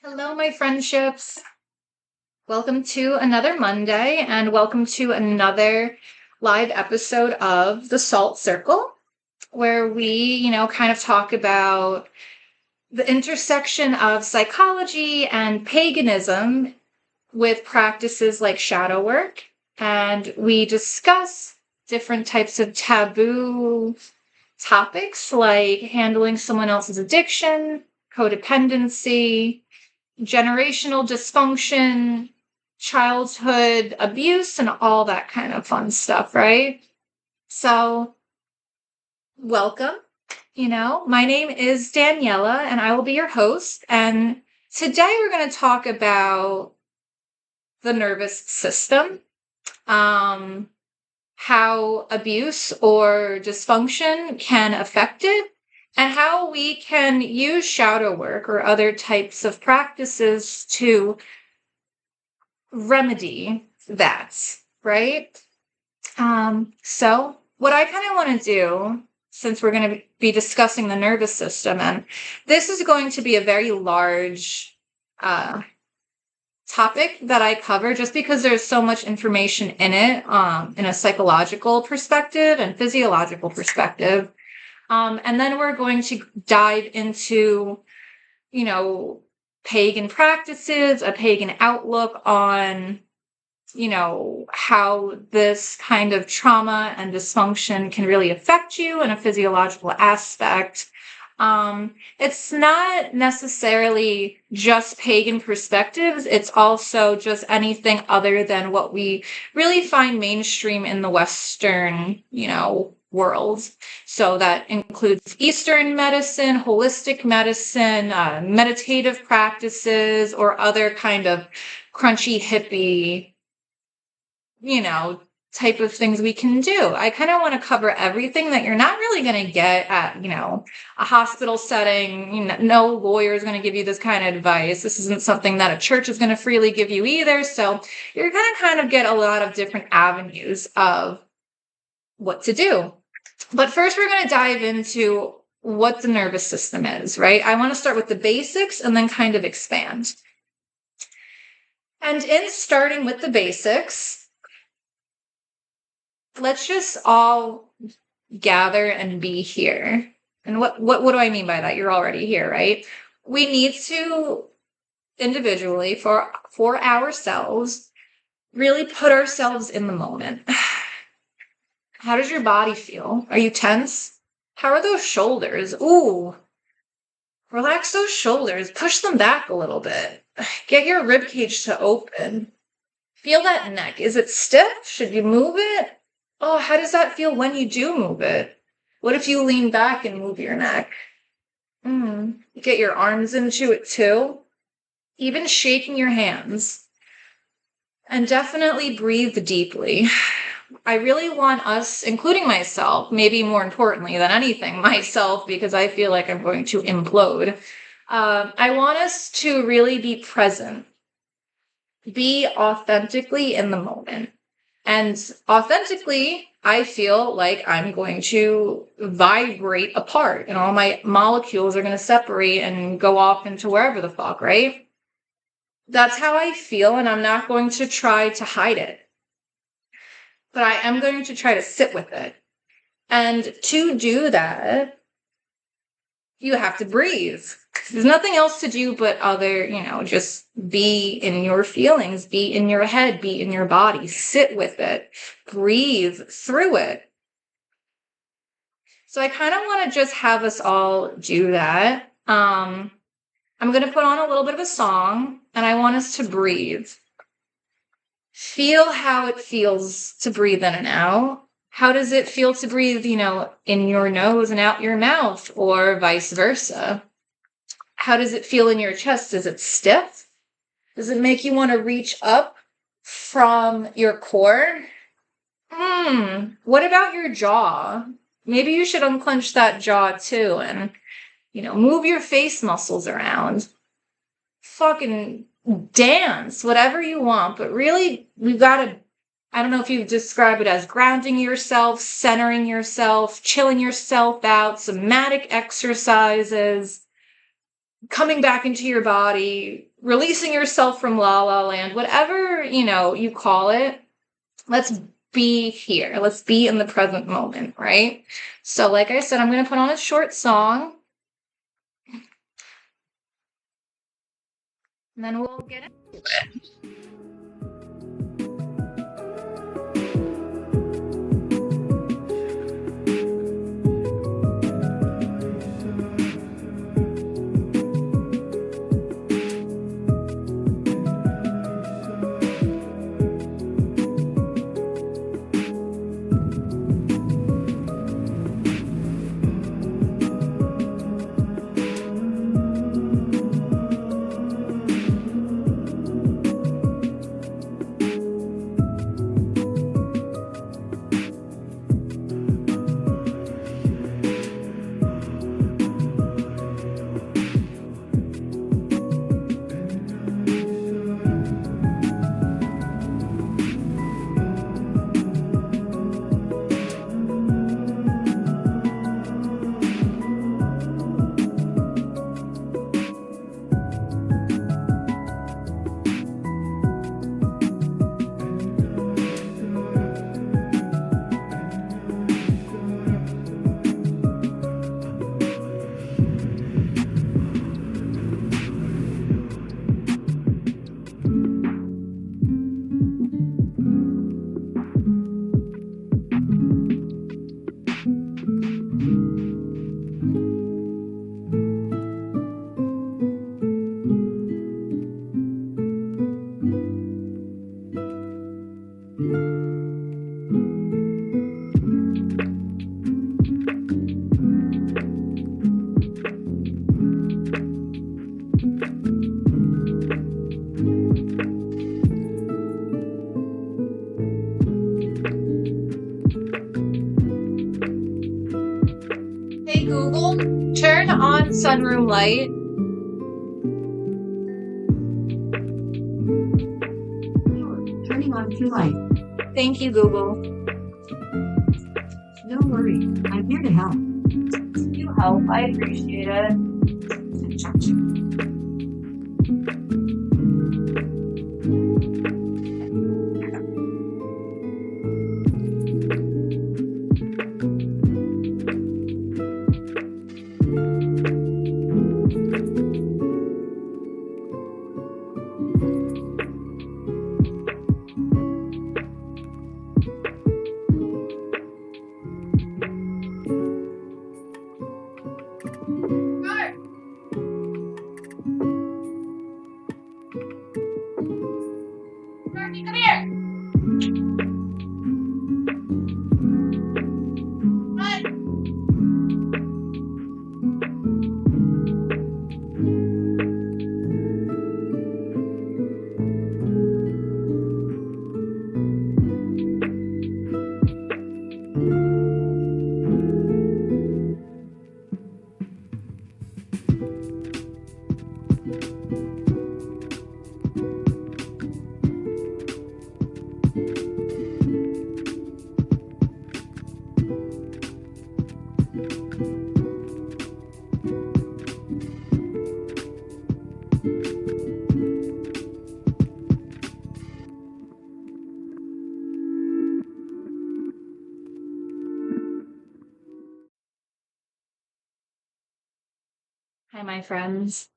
Hello, my friendships. Welcome to another Monday and welcome to another live episode of the Salt Circle, where we, kind of talk about the intersection of psychology and paganism with practices like shadow work. And we discuss different types of taboo topics like handling someone else's addiction, codependency, generational dysfunction, childhood abuse, and all that kind of fun stuff, right? So, welcome. My name is Daniella, and I will be your host. And today we're going to talk about the nervous system, how abuse or dysfunction can affect it, and how we can use shadow work or other types of practices to remedy that, right? So what I kind of want to do, since we're going to be discussing the nervous system, and this is going to be a very large topic that I cover just because there's so much information in it, in a psychological perspective and physiological perspective. And then we're going to dive into, pagan practices, a pagan outlook on, how this kind of trauma and dysfunction can really affect you in a physiological aspect. It's not necessarily just pagan perspectives. It's also just anything other than what we really find mainstream in the Western, world. So that includes Eastern medicine, holistic medicine, meditative practices, or other kind of crunchy hippie, type of things we can do. I kind of want to cover everything that you're not really going to get at, a hospital setting. No lawyer is going to give you this kind of advice. This isn't something that a church is going to freely give you either. So you're going to kind of get a lot of different avenues of what to do. But first, we're going to dive into what the nervous system is, right? I want to start with the basics and then kind of expand. And in starting with the basics, let's just all gather and be here. And what do I mean by that? You're already here, right? We need to individually, for ourselves, really put ourselves in the moment. How does your body feel? Are you tense? How are those shoulders? Ooh, relax those shoulders. Push them back a little bit. Get your rib cage to open. Feel that neck. Is it stiff? Should you move it? Oh, how does that feel when you do move it? What if you lean back and move your neck? Get your arms into it too. Even shaking your hands. And definitely breathe deeply. I really want us, including myself, maybe more importantly than anything, myself, because I feel like I'm going to implode. I want us to really be present, be authentically in the moment. And authentically, I feel like I'm going to vibrate apart and all my molecules are going to separate and go off into wherever the fuck, right? That's how I feel, and I'm not going to try to hide it. But I am going to try to sit with it. And to do that, you have to breathe. There's nothing else to do but just be in your feelings, be in your head, be in your body, sit with it, breathe through it. So I kind of want to just have us all do that. I'm going to put on a little bit of a song, and I want us to breathe. Feel how it feels to breathe in and out. How does it feel to breathe, in your nose and out your mouth, or vice versa? How does it feel in your chest? Is it stiff? Does it make you want to reach up from your core? What about your jaw? Maybe you should unclench that jaw too and, move your face muscles around. Fucking dance, whatever you want, but really, we've got to, I don't know if you describe it as grounding yourself, centering yourself, chilling yourself out, somatic exercises, coming back into your body, releasing yourself from la la land, whatever, you call it. Let's be here. Let's be in the present moment, right? So like I said, I'm going to put on a short song and then we'll get into it. Hey Google, turn on sunroom light. Turning on key light. Thank you, Google. No worry, I'm here to help. You help. I appreciate it. Marky, come here. Hi, my friends.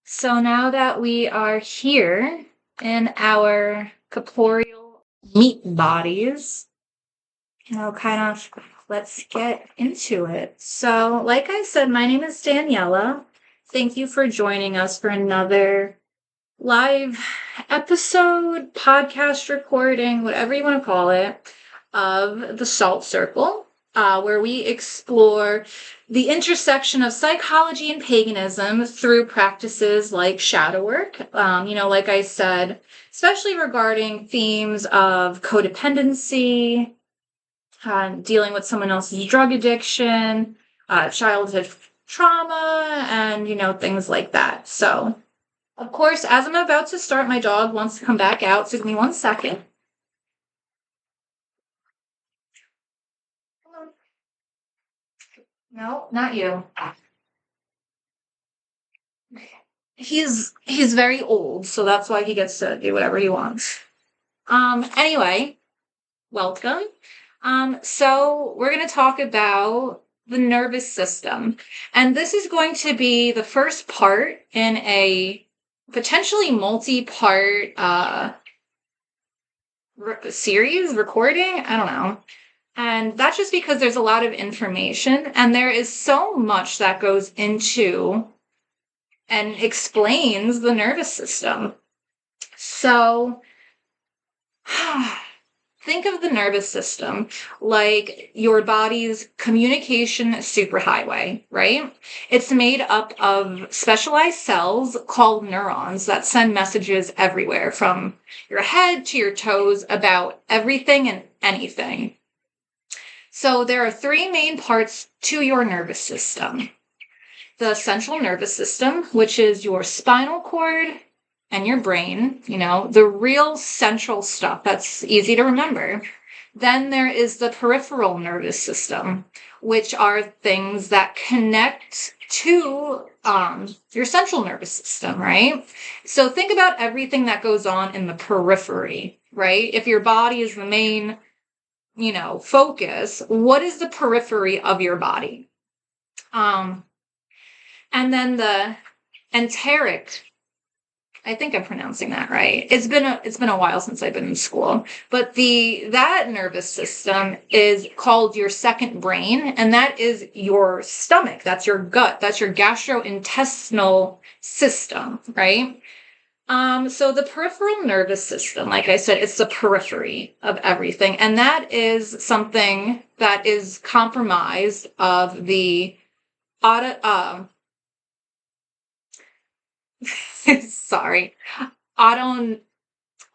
So now that we are here in our corporeal meat bodies, kind of let's get into it. So, like I said, my name is Daniella. Thank you for joining us for another live episode, podcast recording, whatever you want to call it, of the Salt Circle, where we explore the intersection of psychology and paganism through practices like shadow work. Like I said, especially regarding themes of codependency, dealing with someone else's drug addiction, childhood trauma, and, things like that. So, of course, as I'm about to start, my dog wants to come back out. So give me 1 second. No, not you. he's very old, so that's why he gets to do whatever he wants. Anyway, welcome. So we're going to talk about the nervous system, and this is going to be the first part in a potentially multi-part series recording. I don't know. And that's just because there's a lot of information, and there is so much that goes into and explains the nervous system. So think of the nervous system like your body's communication superhighway, right? It's made up of specialized cells called neurons that send messages everywhere from your head to your toes about everything and anything. So there are three main parts to your nervous system. The central nervous system, which is your spinal cord and your brain, the real central stuff that's easy to remember. Then there is the peripheral nervous system, which are things that connect to your central nervous system, right? So think about everything that goes on in the periphery, right? If your body is the main focus, what is the periphery of your body? And then the enteric, I think I'm pronouncing that right. It's been a while since I've been in school, but that nervous system is called your second brain, and that is your stomach. That's your gut. That's your gastrointestinal system, right? So the peripheral nervous system, like I said, it's the periphery of everything. And that is something that is compromised of the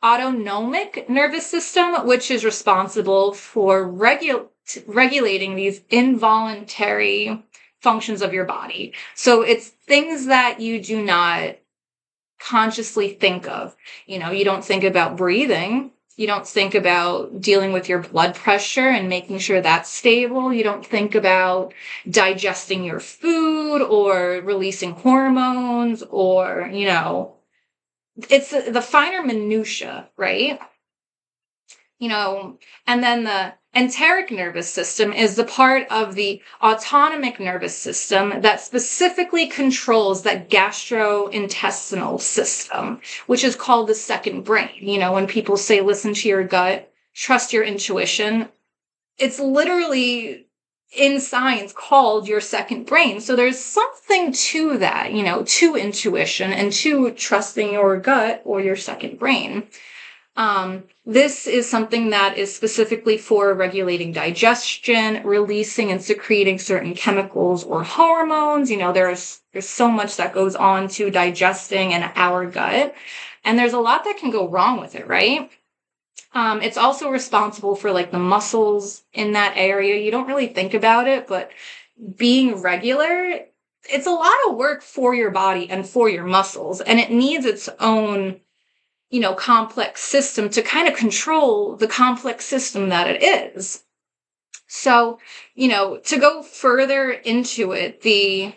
autonomic nervous system, which is responsible for regulating these involuntary functions of your body. So it's things that you do not consciously think of. You don't think about breathing. You don't think about dealing with your blood pressure and making sure that's stable. You don't think about digesting your food or releasing hormones or, it's the finer minutia, right? And then the enteric nervous system is the part of the autonomic nervous system that specifically controls that gastrointestinal system, which is called the second brain. When people say, listen to your gut, trust your intuition, it's literally in science called your second brain. So there's something to that, to intuition and to trusting your gut or your second brain. This is something that is specifically for regulating digestion, releasing and secreting certain chemicals or hormones. There's so much that goes on to digesting in our gut, and there's a lot that can go wrong with it, right? It's also responsible for like the muscles in that area. You don't really think about it, but being regular, it's a lot of work for your body and for your muscles, and it needs its own complex system to kind of control the complex system that it is. So, to go further into it, the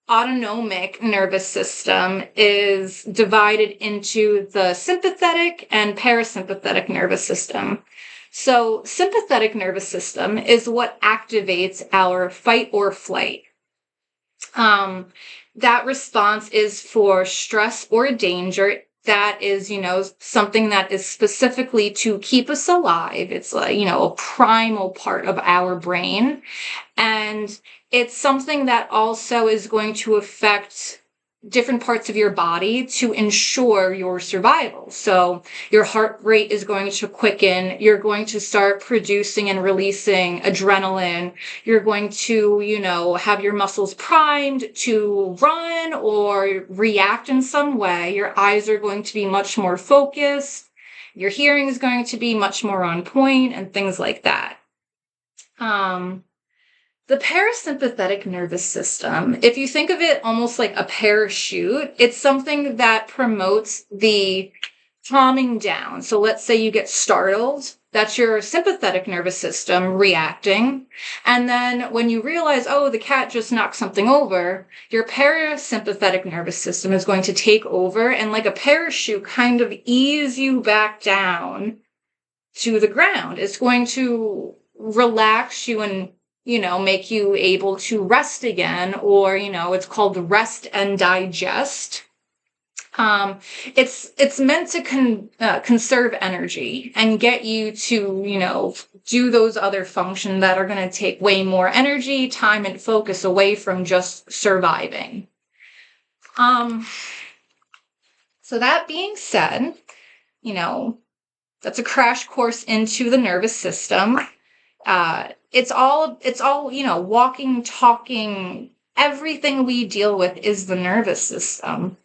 autonomic nervous system is divided into the sympathetic and parasympathetic nervous system. So, sympathetic nervous system is what activates our fight or flight. That response is for stress or danger. That is, something that is specifically to keep us alive. It's like, a primal part of our brain. And it's something that also is going to affect different parts of your body to ensure your survival. So your heart rate is going to quicken. You're going to start producing and releasing adrenaline. You're going to, have your muscles primed to run or react in some way. Your eyes are going to be much more focused. Your hearing is going to be much more on point and things like that. The parasympathetic nervous system, if you think of it almost like a parachute, it's something that promotes the calming down. So let's say you get startled. That's your sympathetic nervous system reacting. And then when you realize, oh, the cat just knocked something over, your parasympathetic nervous system is going to take over and, like a parachute, kind of ease you back down to the ground. It's going to relax you and, make you able to rest again, or, it's called the rest and digest. It's meant to conserve energy and get you to, do those other functions that are going to take way more energy, time, and focus away from just surviving. So that being said, that's a crash course into the nervous system. It's all, walking, talking, everything we deal with is the nervous system.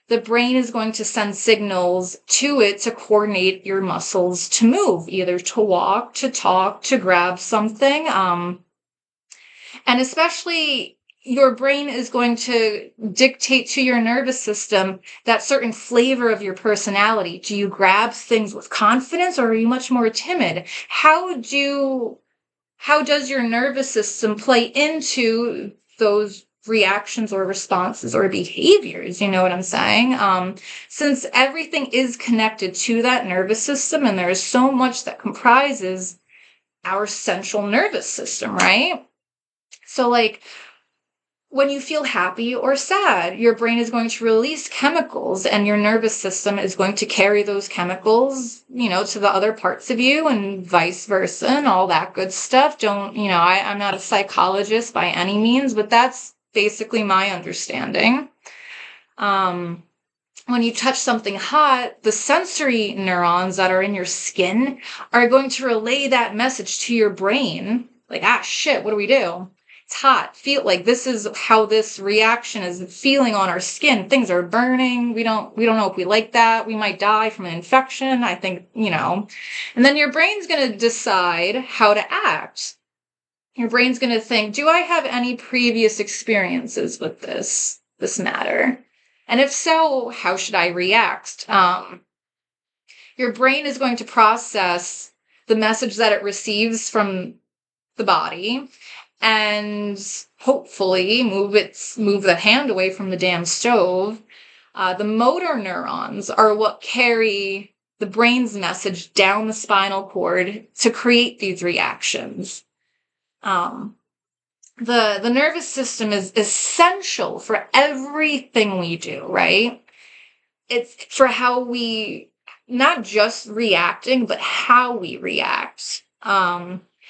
The brain is going to send signals to it to coordinate your muscles to move, either to walk, to talk, to grab something. And especially your brain is going to dictate to your nervous system that certain flavor of your personality. Do you grab things with confidence, or are you much more timid? How does your nervous system play into those reactions or responses or behaviors? You know what I'm saying? Since everything is connected to that nervous system, and there is so much that comprises our central nervous system, right? So, like, when you feel happy or sad, your brain is going to release chemicals, and your nervous system is going to carry those chemicals, to the other parts of you, and vice versa, and all that good stuff. I'm not a psychologist by any means, but that's basically my understanding. When you touch something hot, the sensory neurons that are in your skin are going to relay that message to your brain. Like, shit, what do we do? It's hot. Feel like this is how this reaction is feeling on our skin. Things are burning. We don't know if we like that. We might die from an infection. I think, and then your brain's going to decide how to act. Your brain's going to think, do I have any previous experiences with this matter? And if so, how should I react? Your brain is going to process the message that it receives from the body, and hopefully move the hand away from the damn stove. The motor neurons are what carry the brain's message down the spinal cord to create these reactions. The nervous system is essential for everything we do, right? It's for how we, not just reacting, but how we react.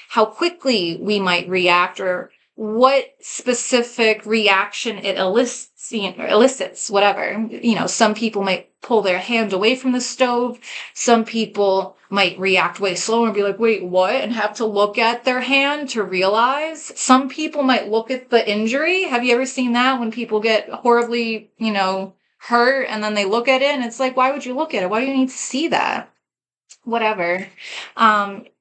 How quickly we might react, or what specific reaction it elicits, whatever. Some people might pull their hand away from the stove. Some people might react way slower and be like, wait, what? And have to look at their hand to realize. Some people might look at the injury. Have you ever seen that, when people get horribly, hurt, and then they look at it and it's like, why would you look at it? Why do you need to see that? Whatever.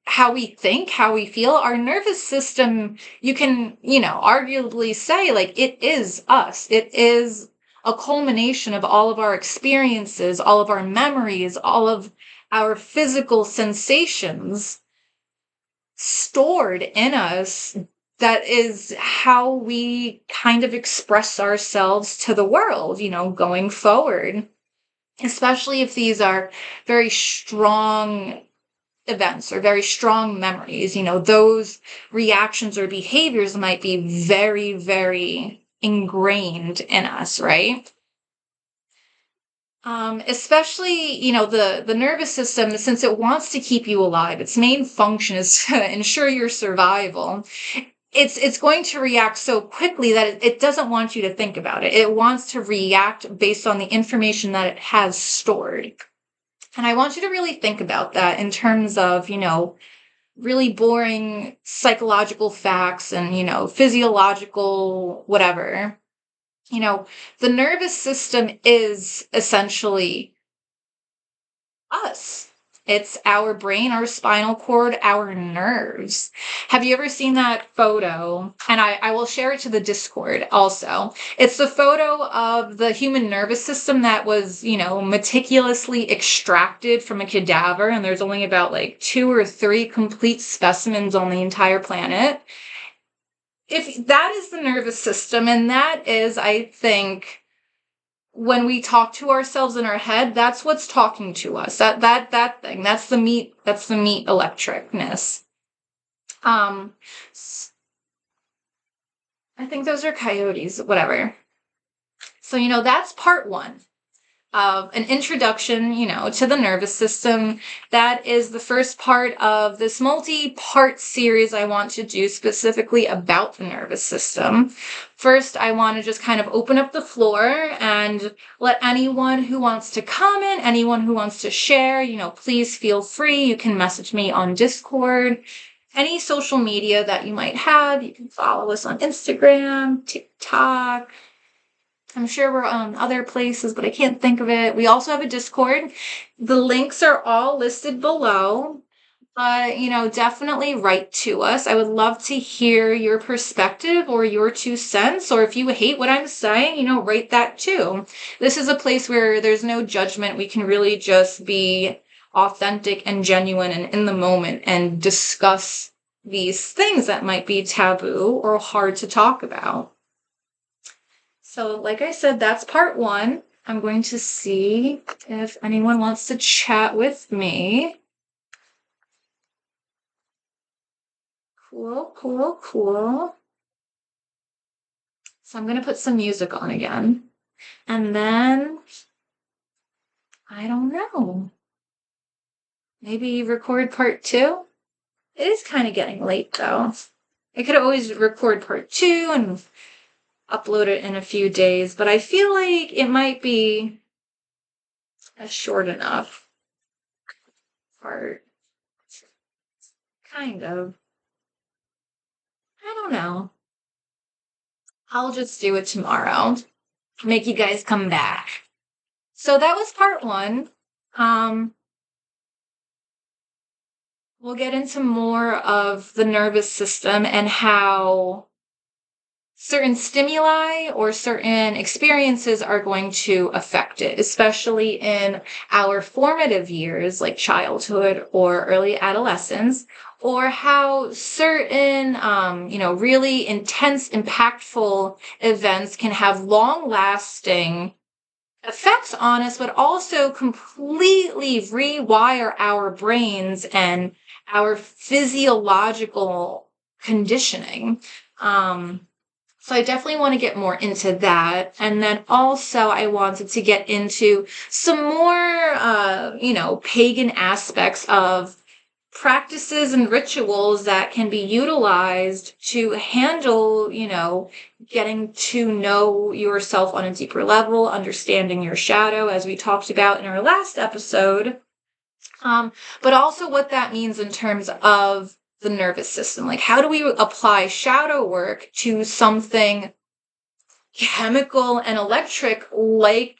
How we think, how we feel, our nervous system, you can, arguably say, like, it is us. It is a culmination of all of our experiences, all of our memories, all of our physical sensations stored in us. That is how we kind of express ourselves to the world, going forward. Especially if these are very strong events or very strong memories, those reactions or behaviors might be very, very ingrained in us, right? Especially, the nervous system, since it wants to keep you alive, its main function is to ensure your survival. It's going to react so quickly that it doesn't want you to think about it. It wants to react based on the information that it has stored. And I want you to really think about that in terms of, really boring psychological facts and, physiological whatever. The nervous system is essentially us. It's our brain, our spinal cord, our nerves. Have you ever seen that photo? And I will share it to the Discord also. It's the photo of the human nervous system that was, meticulously extracted from a cadaver. And there's only about like 2 or 3 complete specimens on the entire planet. If that is the nervous system, and that is, I think, when we talk to ourselves in our head, that's what's talking to us. That thing. That's the meat electricness. I think those are coyotes, whatever. So, that's part 1 of an introduction, to the nervous system. That is the first part of this multi-part series I want to do specifically about the nervous system. First, I want to just kind of open up the floor and let anyone who wants to comment, anyone who wants to share, please feel free. You can message me on Discord, any social media that you might have. You can follow us on Instagram, TikTok. I'm sure we're on other places, but I can't think of it. We also have a Discord. The links are all listed below. Definitely write to us. I would love to hear your perspective or your 2 cents. Or if you hate what I'm saying, write that too. This is a place where there's no judgment. We can really just be authentic and genuine and in the moment and discuss these things that might be taboo or hard to talk about. So like I said, that's part 1. I'm going to see if anyone wants to chat with me. Cool. So I'm going to put some music on again. And then, I don't know. Maybe record part 2? It is kind of getting late though. I could always record part 2 and upload it in a few days, but I feel like it might be a short enough part. Kind of. I don't know. I'll just do it tomorrow. Make you guys come back. So that was part 1. We'll get into more of the nervous system and how certain stimuli or certain experiences are going to affect it, especially in our formative years, like childhood or early adolescence, or how certain, really intense, impactful events can have long-lasting effects on us, but also completely rewire our brains and our physiological conditioning. So I definitely want to get more into that. And then also I wanted to get into some more, pagan aspects of practices and rituals that can be utilized to handle, getting to know yourself on a deeper level, understanding your shadow, as we talked about in our last episode. But also what that means in terms of the nervous system. Like, how do we apply shadow work to something chemical and electric, like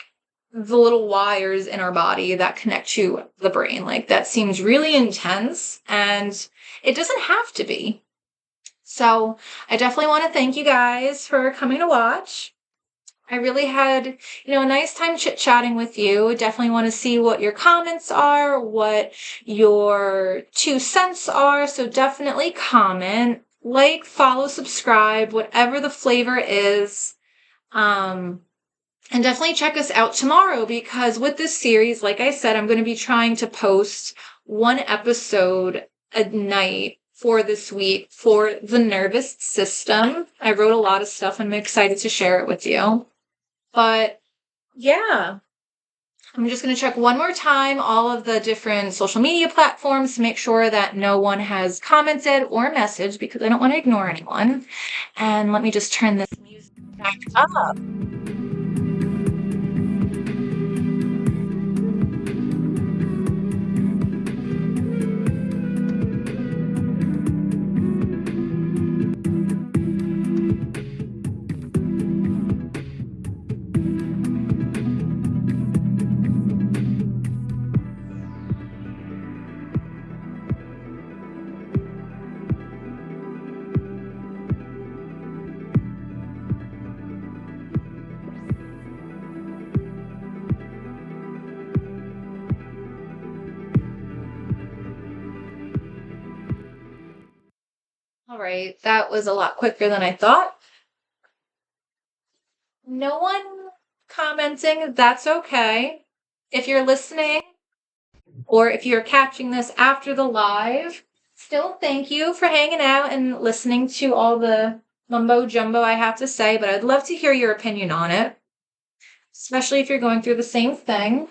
the little wires in our body that connect to the brain? Like, that seems really intense, and it doesn't have to be. So I definitely want to thank you guys for coming to watch. I really had, a nice time chit-chatting with you. Definitely want to see what your comments are, what your 2 cents are. So definitely comment, like, follow, subscribe, whatever the flavor is. And definitely check us out tomorrow, because with this series, like I said, I'm going to be trying to post 1 episode a night for this week for the nervous system. I wrote a lot of stuff and I'm excited to share it with you. But yeah, I'm just going to check one more time all of the different social media platforms to make sure that no one has commented or messaged, because I don't want to ignore anyone. And let me just turn this music back up. right, that was a lot quicker than I thought. No one commenting, that's okay. If you're listening, or if you're catching this after the live, still thank you for hanging out and listening to all the mumbo jumbo I have to say, but I'd love to hear your opinion on it, especially if you're going through the same thing.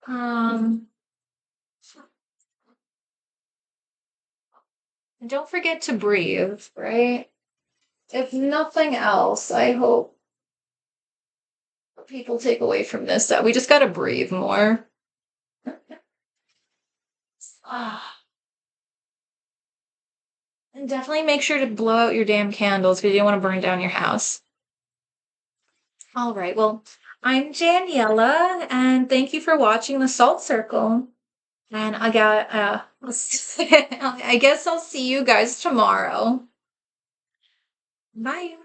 And don't forget to breathe, right? If nothing else, I hope people take away from this that we just gotta breathe more. And definitely make sure to blow out your damn candles because you don't want to burn down your house. All right, well, I'm Daniella, and thank you for watching the Salt Circle. And I got, I guess I'll see you guys tomorrow. Bye.